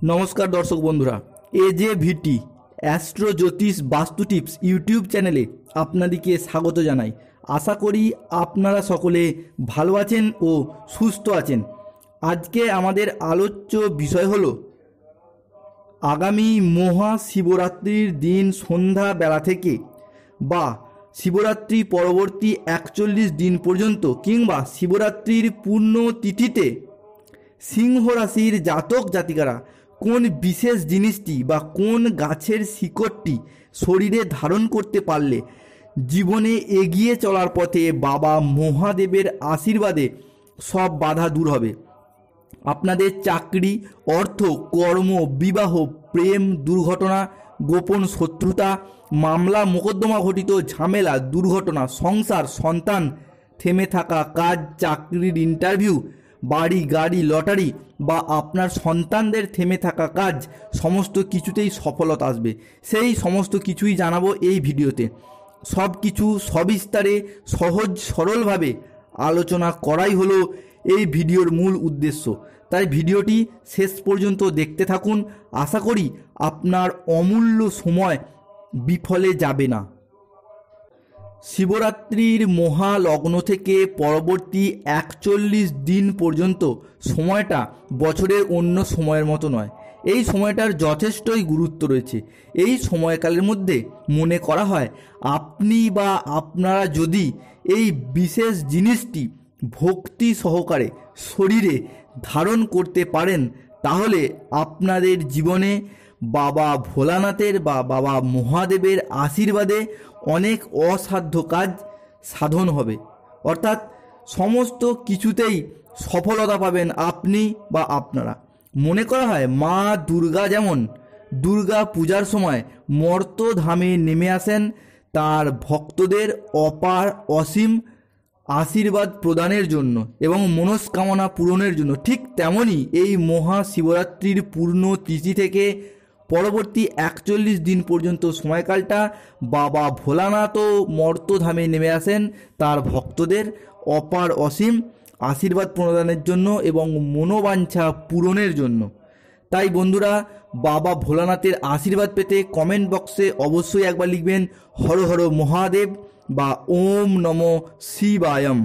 নমস্কার দর্শক বন্ধুরা, AJVT অ্যাস্ট্রো জ্যোতিষ বাস্তু টিপস ইউটিউব চ্যানেলে আপনাদেরকে স্বাগত জানাই। আশা করি আপনারা সকলে ভালো আছেন ও সুস্থ আছেন। আজকে আমাদের আলোচ্য বিষয় হলো আগামী মহাশিবরাত্রির দিন সন্ধ্যা বেলা থেকে বা শিবরাত্রি পরবর্তী 41 দিন পর্যন্ত কিংবা শিবরাত্রির পূর্ণ তিথিতে সিংহ রাশির জাতক জাতিকারা কোন বিশেষ জিনিসটি বা কোন গাছের শিকড়টি শরীরে ধারণ করতে পারলে জীবনে এগিয়ে চলার পথে বাবা মহাদেবের আশীর্বাদে সব বাধা দূর হবে। আপনাদের চাকরি, অর্থ, কর্ম, বিবাহ, প্রেম, দুর্ঘটনা, গোপন শত্রুতা, মামলা মোকদ্দমা ঘটিত ঝামেলা, দুর্ঘটনা, সংসার, সন্তান, থেমে থাকা কাজ, চাকরির ইন্টারভিউ, বাড়ি, গাড়ি, লটারি বা আপনার সন্তানদের থেমে থাকা কাজ, সমস্ত কিছুতেই সফলতা আসবে। সেই সমস্ত কিছুই জানাবো এই ভিডিওতে। সব কিছু সবিস্তারে সহজ সরলভাবে আলোচনা করাই হলো এই ভিডিওর মূল উদ্দেশ্য। তাই ভিডিওটি শেষ পর্যন্ত দেখতে থাকুন। আশা করি আপনার অমূল্য সময় বিফলে যাবে না। শিবরাত্রির মহালগ্ন থেকে পরবর্তী 41 দিন পর্যন্ত সময়টা বছরের অন্য সময়ের মতো নয়। এই সময়টার যথেষ্টই গুরুত্ব রয়েছে। এই সময়কালের মধ্যে মনে করা হয় আপনি বা আপনারা যদি এই বিশেষ জিনিসটি ভক্তি সহকারে শরীরে ধারণ করতে পারেন তাহলে আপনাদের জীবনে বাবা ভোলানাথের বা বাবা মহাদেবের আশীর্বাদে অনেক অসাধ্য কাজ সাধন হবে। অর্থাৎ সমস্ত কিছুতেই সফলতা পাবেন আপনি বা আপনারা। মনে করা হয় মা দুর্গা যেমন দুর্গা পূজার সময় মর্তধামে নেমে আসেন তার ভক্তদের অপার অসীম আশীর্বাদ প্রদানের জন্য এবং মনস্কামনা পূরণের জন্য, ঠিক তেমনই এই মহাশিবরাত্রির পূর্ণ তিথি থেকে পরবর্তী 41 দিন পর্যন্ত সময়কালটা বাবা ভোলানাথও মর্তধামে নেমে আসেন তার ভক্তদের অপার অসীম আশীর্বাদ প্রদানের জন্য এবং মনোবাঞ্ছা পূরণের জন্য। তাই বন্ধুরা, বাবা ভোলানাথের আশীর্বাদ পেতে কমেন্ট বক্সে অবশ্যই একবার লিখবেন হর হর মহাদেব বা ওম নমঃ শিবায়ম।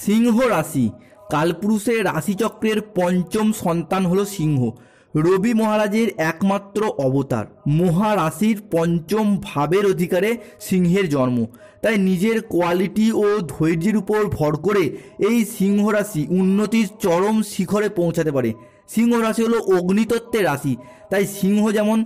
সিংহ রাশি কালপুরুষের রাশিচক্রের পঞ্চম সন্তান হলো সিংহ। রবি মহারাজের একমাত্র অবতার। মহারাশির পঞ্চম ভাবের অধিকারে সিংহের জন্ম। তাই নিজের কোয়ালিটি ও ধৈর্যের উপর ভর করে এই সিংহ রাশি উন্নতির চরম শিখরে পৌঁছাতে পারে। সিংহ রাশি হলো অগ্নিতত্ত্বের রাশি। তাই সিংহ যেমন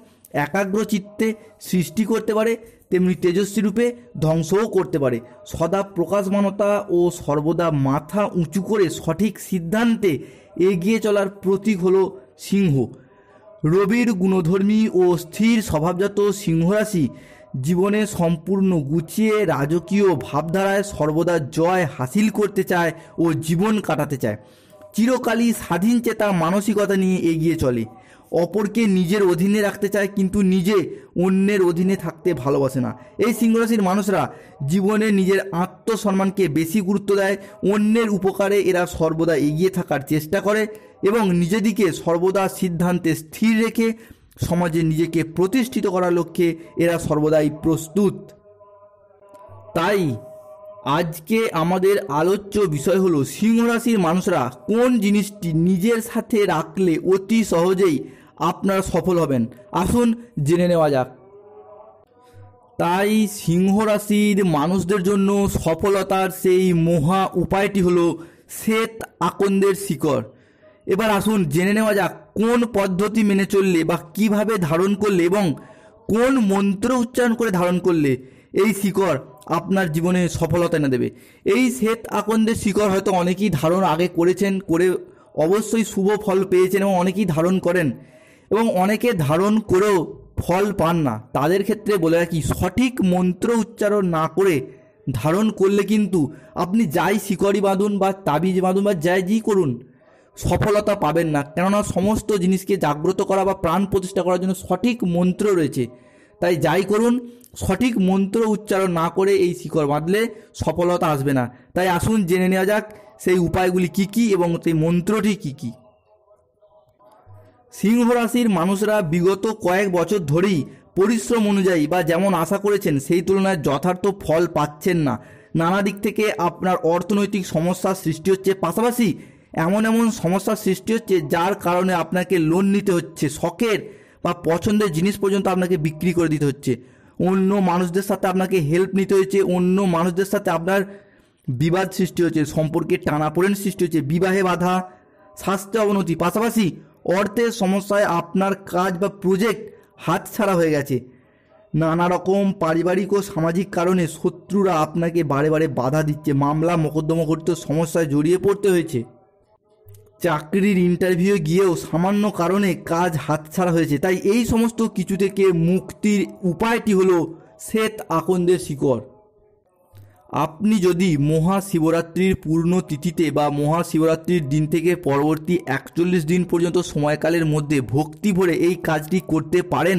একাগ্র চিত্তে সৃষ্টি করতে পারে তেমনি তেজস্বী রূপে ধ্বংসও করতে পারে। সদা প্রকাশমানতা ও সর্বদা মাথা উঁচু করে সঠিক সিদ্ধান্তে এগিয়ে চলার প্রতীক হলো সিংহ। রবির গুণধর্মী ও স্থির স্বভাবজাত সিংহরাশি জীবনে সম্পূর্ণ গুছিয়ে রাজকীয় ভাবধারায় সর্বদা জয় হাসিল করতে চায় ও জীবন কাটাতে চায়। চিরকালই স্বাধীন চেতা মানসিকতা নিয়ে এগিয়ে চলে। অপরকে নিজের অধীনে রাখতে চায় কিন্তু নিজে অন্যের অধীনে থাকতে ভালোবাসে না। এই সিংহরাশির মানুষরা জীবনে নিজের আত্মসম্মানকে বেশি গুরুত্ব দেয়। অন্যের উপকারে এরা সর্বদা এগিয়ে থাকার চেষ্টা করে এবং নিজেদিকে সর্বদা সিদ্ধান্তে স্থির রেখে সমাজে নিজেকে প্রতিষ্ঠিত করার লক্ষ্যে এরা সর্বদাই প্রস্তুত। তাই আজকে আমাদের আলোচ্য বিষয় হলো সিংহরাশির মানুষরা কোন জিনিসটি নিজের সাথে রাখলে অতি সহজেই আপনারা সফল হবেন। আসুন জেনে নেওয়া যাক। তাই সিংহ রাশির মানুষদের জন্য সফলতার সেই মহা উপায়টি হলো শ্বেত আকন্দের শিকড়। এবার আসুন জেনে নেওয়া যাক কোন পদ্ধতি মেনে চললে বা কিভাবে ধারণ করলে এবং কোন মন্ত্র উচ্চারণ করে ধারণ করলে এই শিকড় আপনার জীবনে সফলতা এনে দেবে। এই শ্বেত আকন্দের শিকড় হয়তো অনেকেই ধারণ আগে করেছেন, করে অবশ্যই শুভ ফল পেয়েছেন এবং অনেকেই ধারণ করেন এবং অনেকে ধারণ করেও ফল পান না। তাদের ক্ষেত্রে বলে রাখি, সঠিক মন্ত্র উচ্চারণ না করে ধারণ করলে কিন্তু আপনি যাই শিকড়ই বাঁধুন বা তাবিজ বাঁধুন বা যাই করুন সফলতা পাবেন না। কেননা সমস্ত জিনিসকে জাগ্রত করা বা প্রাণ প্রতিষ্ঠা করার জন্য সঠিক মন্ত্র রয়েছে। তাই যাই করুন সঠিক মন্ত্র উচ্চারণ না করে এই শিকড় বাঁধলে সফলতা আসবে না। তাই আসুন জেনে নেওয়া যাক সেই উপায়গুলি কী কী এবং সেই মন্ত্রটি কী কী। সিংহ রাশির মানুষরা বিগত কয়েক বছর ধরেই পরিশ্রম অনুযায়ী বা যেমন আশা করেছেন সেই তুলনায় যথার্থ ফল পাচ্ছেন না। নানা দিক থেকে আপনার অর্থনৈতিক সমস্যার সৃষ্টি হচ্ছে, পাশাপাশি এমন এমন সমস্যার সৃষ্টি হচ্ছে যার কারণে আপনাকে লোন নিতে হচ্ছে, শখের বা পছন্দের জিনিস পর্যন্ত আপনাকে বিক্রি করে দিতে হচ্ছে, অন্য মানুষদের সাথে আপনাকে হেল্প নিতে হচ্ছে, অন্য মানুষদের সাথে আপনার বিবাদ সৃষ্টি হচ্ছে, সম্পর্কে টানাপোড়েন সৃষ্টি হচ্ছে, বিবাহে বাধা, স্বাস্থ্য অবনতি, পাশাপাশি অর্থের সমস্যায় আপনার কাজ বা প্রজেক্ট হাতছাড়া হয়ে গেছে। নানা রকম পারিবারিক ও সামাজিক কারণে শত্রুরা আপনাকে বারে বারে বাধা দিচ্ছে, মামলা মোকদ্দমা করতে সমস্যায় জড়িয়ে পড়তে হয়েছে। চাকরির ইন্টারভিউ গিয়েও সামান্য কারণে কাজ হাতছাড়া হয়েছে। তাই এই সমস্ত কিছু থেকে মুক্তির উপায়টি হলো শ্বেত আকন্দের শিকড়। আপনি যদি মহাশিবরাত্রির পূর্ণ তিথিতে বা মহাশিবরাত্রির দিন থেকে পরবর্তী 41 দিন পর্যন্ত সময়কালের মধ্যে ভক্তি ভরে এই কাজটি করতে পারেন,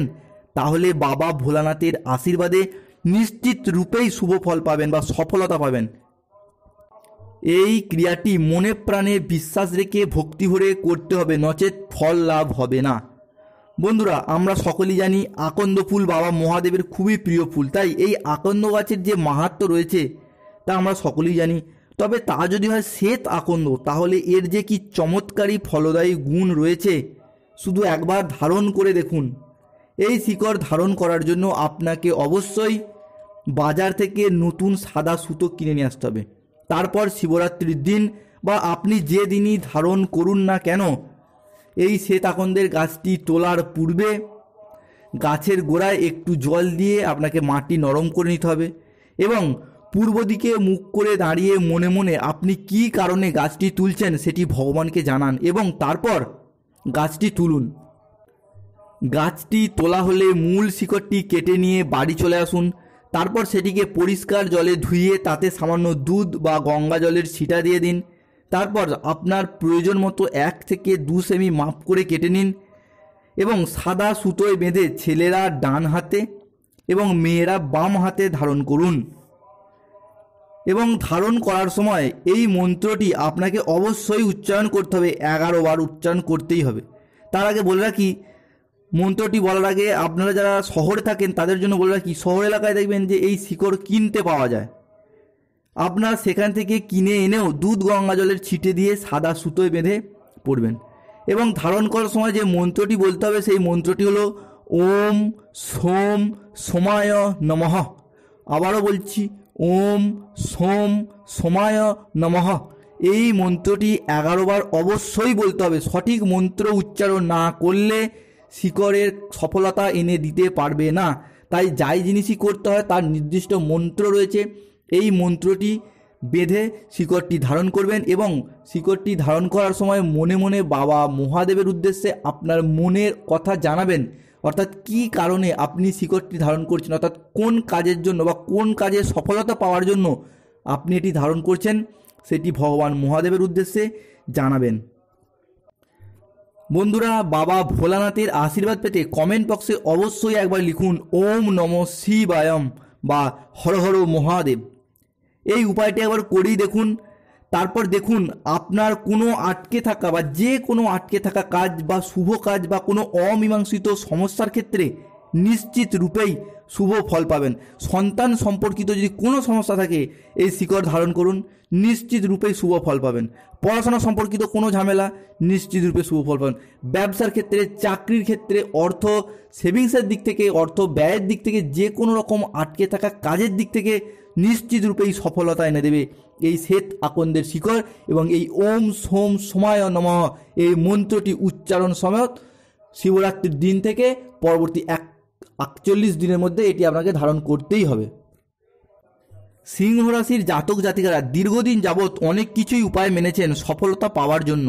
তাহলে বাবা ভোলানাথের আশীর্বাদে নিশ্চিত রূপেই শুভ ফল পাবেন বা সফলতা পাবেন। এই ক্রিয়াটি মনে প্রাণে বিশ্বাস রেখে ভক্তি ভরে করতে হবে, নচেত ফল লাভ হবে না। বন্ধুরা, আমরা সকলেই জানি আকন্দ ফুল বাবা মহাদেবের খুবই প্রিয় ফুল, তাই এই আকন্দ গাছের যে মাহাত্ম্য রয়েছে তা আমরা সকলেই জানি। তবে তা যদি হয় শ্বেত আকন্দ, তাহলে এর যে কি চমৎকারী ফলদায়ী গুণ রয়েছে শুধু একবার ধারণ করে দেখুন। এই শিকড় ধারণ করার জন্য আপনাকে অবশ্যই বাজার থেকে নতুন সাদা সুতো কিনে নিয়ে আসতে হবে। তারপর শিবরাত্রির দিন বা আপনি যে দিনই ধারণ করুন না কেন, এই শ্বেত আকন্দের গাছটি তোলার পূর্বে গাছের গোড়ায় একটু জল দিয়ে আপনাকে মাটি নরম করে নিতে হবে এবং পূর্ব দিকে মুখ করে দাঁড়িয়ে মনে মনে আপনি কী কারণে গাছটি তুলছেন সেটি ভগবানকে জানান এবং তারপর গাছটি তুলুন। গাছটি তোলা হলে মূল শিকড়টি কেটে নিয়ে বাড়ি চলে আসুন। তারপর সেটিকে পরিষ্কার জলে ধুইয়ে তাতে সামান্য দুধ বা গঙ্গা জলের ছিটা দিয়ে দিন। তারপর আপনার প্রয়োজন মতো 1 থেকে 2 সেমি মাপ করে কেটে নিন এবং সাদা সুতোয় বেঁধে ছেলেরা ডান হাতে এবং মেয়েরা বাম হাতে ধারণ করুন। এবং ধারণ করার সময় এই মন্ত্রটি আপনাকে অবশ্যই উচ্চারণ করতে হবে, 11 বার উচ্চারণ করতেই হবে। তার আগে বলে রাখি, মন্ত্রটি বলার আগে আপনারা যারা শহরে থাকেন তাদের জন্য বলে রাখি, শহর এলাকায় দেখবেন যে এই শিকড় কিনতে পাওয়া যায়, আপনারা সেখান থেকে কিনে এনেও দুধ গঙ্গা জলের ছিটে দিয়ে সাদা সুতোয় বেঁধে পড়বেন। এবং ধারণ করার সময় যে মন্ত্রটি বলতে হবে সেই মন্ত্রটি হলো ওম সোম সোমায় নমঃ। আবারও বলছি, ওম সোম সোমায় নমঃ। এই মন্ত্রটি 11 বার অবশ্যই বলতে হবে। সঠিক মন্ত্র উচ্চারণ না করলে শিকড়ের সফলতা এনে দিতে পারবে না। তাই যাই জিনিসই করতে হয় তার নির্দিষ্ট মন্ত্র রয়েছে, এই মন্ত্রটি বেঁধে শিকড়টি ধারণ করবেন এবং শিকড়টি ধারণ করার সময় মনে মনে বাবা মহাদেবের উদ্দেশ্যে আপনার মনের কথা জানাবেন, অর্থাৎ কী কারণে আপনি শিকড়টি ধারণ করছেন, অর্থাৎ কোন কাজের জন্য বা কোন কাজে সফলতা পাওয়ার জন্য আপনি এটি ধারণ করছেন সেটি ভগবান মহাদেবের উদ্দেশ্যে জানাবেন। বন্ধুরা, বাবা ভোলানাথের আশীর্বাদ পেতে কমেন্ট বক্সে অবশ্যই একবার লিখুন ওম নমঃ শিবায়ম বা হর হর মহাদেব। এই উপায়টি একবার করেই দেখুন। তারপর দেখুন আপনার কোনো আটকে থাকা বা যে কোনো আটকে থাকা কাজ বা শুভ কাজ বা কোনো অমীমাংসিত সমস্যার ক্ষেত্রে নিশ্চিত রূপেই শুভ ফল পাবেন। সন্তান সম্পর্কিত যদি কোনো সমস্যা থাকে এই শিকড় ধারণ করুন, নিশ্চিত রূপেই শুভ ফল পাবেন। পড়াশোনা সম্পর্কিত কোনো ঝামেলা, নিশ্চিত রূপে শুভ ফল পাবেন। ব্যবসার ক্ষেত্রে, চাকরির ক্ষেত্রে, অর্থ সেভিংসের দিক থেকে, অর্থ ব্যয়ের দিক থেকে, যে কোনো রকম আটকে থাকা কাজের দিক থেকে নিশ্চিত রূপেই সফলতা এনে দেবে এই শ্বেত আকন্দের শিকড় এবং এই ওম সোম সোমায় নমঃ এই মন্ত্রটি উচ্চারণ সমেত শিবরাত্রির দিন থেকে পরবর্তী 41 দিনের মধ্যে এটি আপনাকে ধারণ করতেই হবে। সিংহ রাশির জাতক জাতিকারা দীর্ঘদিন যাবৎ অনেক কিছুই উপায় মেনেছেন সফলতা পাওয়ার জন্য,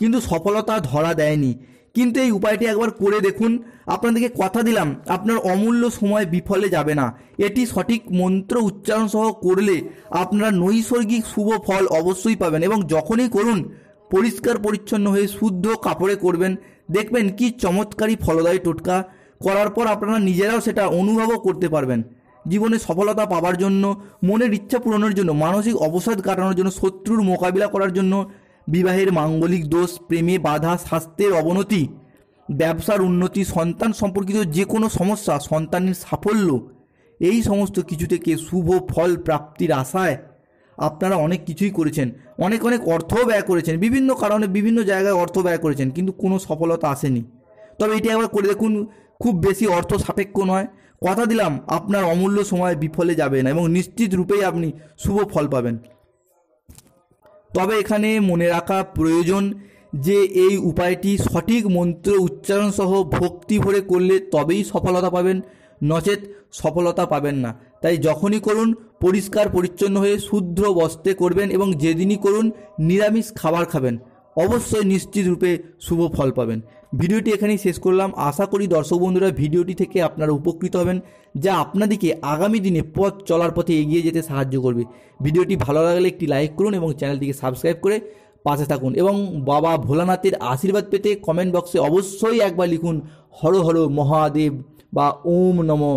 কিন্তু সফলতা ধরা দেয়নি। কিন্তু এই উপায়টি একবার করে দেখুন, আপনাদেরকে কথা দিলাম আপনার অমূল্য সময় বিফলে যাবে না। এটি সঠিক মন্ত্র উচ্চারণ সহ করলে আপনারা নৈসর্গিক শুভ ফল অবশ্যই পাবেন এবং যখনই করুন পরিষ্কার পরিচ্ছন্ন হয়ে শুদ্ধ কাপড়ে করবেন, দেখবেন কি চমৎকারী ফলদায়ী টোটকা। করার পর আপনারা নিজেরাও সেটা অনুভবও করতে পারবেন। জীবনে সফলতা পাওয়ার জন্য, মনের ইচ্ছা পূরণের জন্য, মানসিক অবসাদ কাটানোর জন্য, শত্রুর মোকাবিলা করার জন্য, বিবাহের মাঙ্গলিক দোষ, প্রেমে বাধা, স্বাস্থ্যের অবনতি, ব্যবসার উন্নতি, সন্তান সম্পর্কিত যে কোনো সমস্যা, সন্তানের সাফল্য, এই সমস্ত কিছু থেকে শুভ ফল প্রাপ্তির আশায় আপনারা অনেক কিছুই করেছেন, অনেক অনেক অর্থও ব্যয় করেছেন, বিভিন্ন কারণে বিভিন্ন জায়গায় অর্থ ব্যয় করেছেন, কিন্তু কোনো সফলতা আসেনি। তবে এটি একবার করে দেখুন, খুব বেশি অর্থ সাপেক্ষ নয়, কথা দিলাম আপনার অমূল্য সময় বিফলে যাবে না এবং নিশ্চিত রূপেই আপনি শুভ ফল পাবেন। তবে এখানে মনে রাখা প্রয়োজন যে এই উপায়টি সঠিক মন্ত্র উচ্চারণ সহ ভক্তি ভরে করলে তবেই সফলতা পাবেন, নচেত সফলতা পাবেন না। তাই যখনই করুন পরিষ্কার পরিচ্ছন্ন হয়ে শুদ্ধ বস্ত্রে করবেন এবং যেদিনই করুন নিরামিষ খাবার খাবেন, অবশ্যই নিশ্চিত রূপে শুভ ফল পাবেন। ভিডিওটি এখানেই শেষ করলাম। আশা করি দর্শক বন্ধুরা ভিডিওটি থেকে আপনারা উপকৃত হবেন, যা আপনাদেরকে আগামী দিনে পথ চলার পথে এগিয়ে যেতে সাহায্য করবে। ভিডিওটি ভালো লাগলে একটি লাইক করুন এবং চ্যানেলটিকে সাবস্ক্রাইব করে পাশে থাকুন এবং বাবা ভোলানাথের আশীর্বাদ পেতে কমেন্ট বক্সে অবশ্যই একবার লিখুন হর হর মহাদেব বা ওম নমঃ